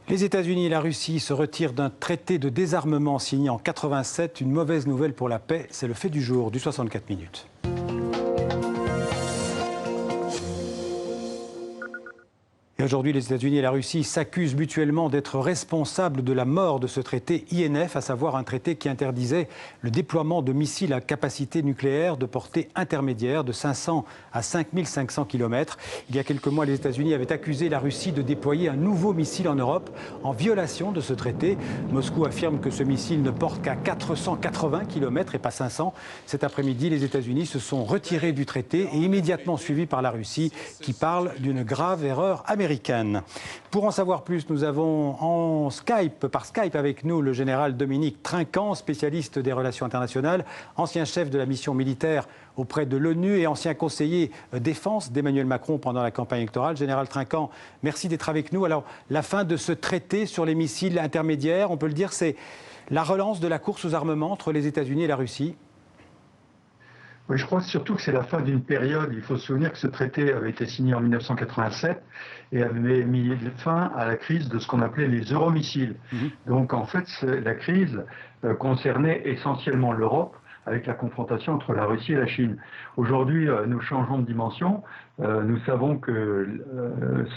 Les États-Unis et la Russie se retirent d'un traité de désarmement signé en 1987. Une mauvaise nouvelle pour la paix, c'est le fait du jour du 64 minutes. Et aujourd'hui, les États-Unis et la Russie s'accusent mutuellement d'être responsables de la mort de ce traité INF, à savoir un traité qui interdisait le déploiement de missiles à capacité nucléaire de portée intermédiaire de 500 à 5500 km. Il y a quelques mois, les États-Unis avaient accusé la Russie de déployer un nouveau missile en Europe en violation de ce traité. Moscou affirme que ce missile ne porte qu'à 480 km et pas 500. Cet après-midi, les États-Unis se sont retirés du traité et immédiatement suivis par la Russie qui parle d'une grave erreur américaine. Pour en savoir plus, nous avons par Skype avec nous le général Dominique Trinquant, spécialiste des relations internationales, ancien chef de la mission militaire auprès de l'ONU et ancien conseiller défense d'Emmanuel Macron pendant la campagne électorale. Général Trinquant, merci d'être avec nous. Alors, la fin de ce traité sur les missiles intermédiaires, on peut le dire, c'est la relance de la course aux armements entre les États-Unis et la Russie? Oui, je crois surtout que c'est la fin d'une période. Il faut se souvenir que ce traité avait été signé en 1987 et avait mis fin à la crise de ce qu'on appelait les euromissiles. Donc en fait, la crise concernait essentiellement l'Europe avec la confrontation entre la Russie et la Chine. Aujourd'hui, nous changeons de dimension. Nous savons que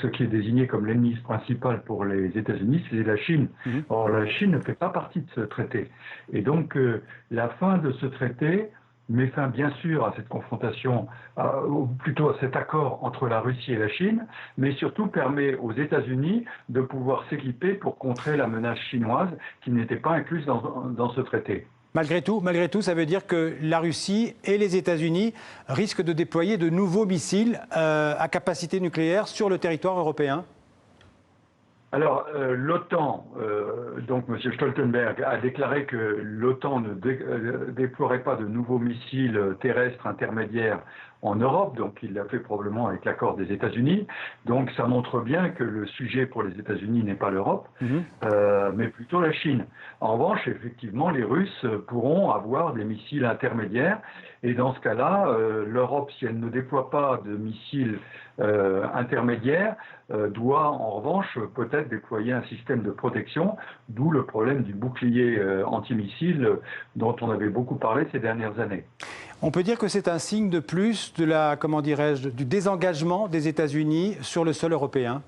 ce qui est désigné comme l'ennemi principal pour les États-Unis, c'est la Chine. Or, la Chine ne fait pas partie de ce traité. Et donc, la fin de ce traité met fin bien sûr à cette confrontation, ou plutôt à cet accord entre la Russie et la Chine, mais surtout permet aux États-Unis de pouvoir s'équiper pour contrer la menace chinoise qui n'était pas incluse dans ce traité. Malgré tout, ça veut dire que la Russie et les États-Unis risquent de déployer de nouveaux missiles à capacité nucléaire sur le territoire européen? Alors, l'OTAN, donc M. Stoltenberg, a déclaré que l'OTAN ne déploierait pas de nouveaux missiles terrestres intermédiaires en Europe, donc il l'a fait probablement avec l'accord des États-Unis. Donc ça montre bien que le sujet pour les États-Unis n'est pas l'Europe, mais plutôt la Chine. En revanche, effectivement, les Russes pourront avoir des missiles intermédiaires, et dans ce cas-là, l'Europe, si elle ne déploie pas de missiles intermédiaires, doit en revanche peut-être déployer un système de protection, d'où le problème du bouclier antimissile dont on avait beaucoup parlé ces dernières années. On peut dire que c'est un signe de plus de la, comment dirais-je, du désengagement des États-Unis sur le sol européen?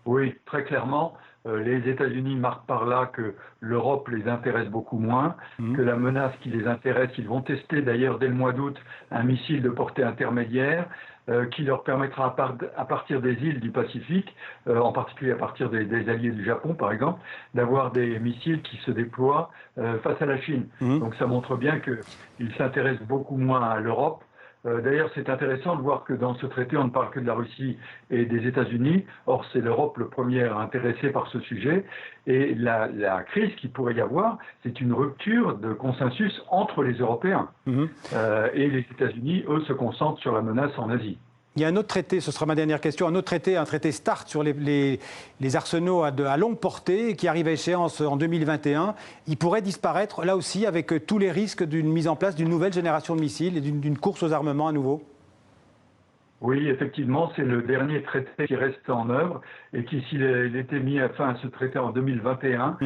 Oui, très clairement. Les États-Unis marquent par là que l'Europe les intéresse beaucoup moins, que la menace qui les intéresse, ils vont tester d'ailleurs dès le mois d'août un missile de portée intermédiaire qui leur permettra à partir des îles du Pacifique, en particulier à partir des alliés du Japon par exemple, d'avoir des missiles qui se déploient face à la Chine. Donc ça montre bien qu'ils s'intéressent beaucoup moins à l'Europe. D'ailleurs, c'est intéressant de voir que dans ce traité, on ne parle que de la Russie et des États-Unis. Or, c'est l'Europe le premier intéressé par ce sujet. Et la crise qu'il pourrait y avoir, c'est une rupture de consensus entre les Européens. Et les États-Unis, eux, se concentrent sur la menace en Asie. Il y a un autre traité, ce sera ma dernière question, un traité START sur les arsenaux à longue portée qui arrive à échéance en 2021. Il pourrait disparaître là aussi avec tous les risques d'une mise en place d'une nouvelle génération de missiles et d'une course aux armements à nouveau. Oui, effectivement, c'est le dernier traité qui reste en œuvre et qui, s'il était mis à fin à ce traité en 2021,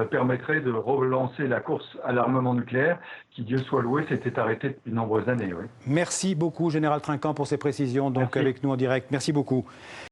permettrait de relancer la course à l'armement nucléaire qui, Dieu soit loué, s'était arrêtée depuis de nombreuses années. Oui. Merci beaucoup, Général Trinquant, pour ces précisions, donc avec nous en direct. Merci beaucoup.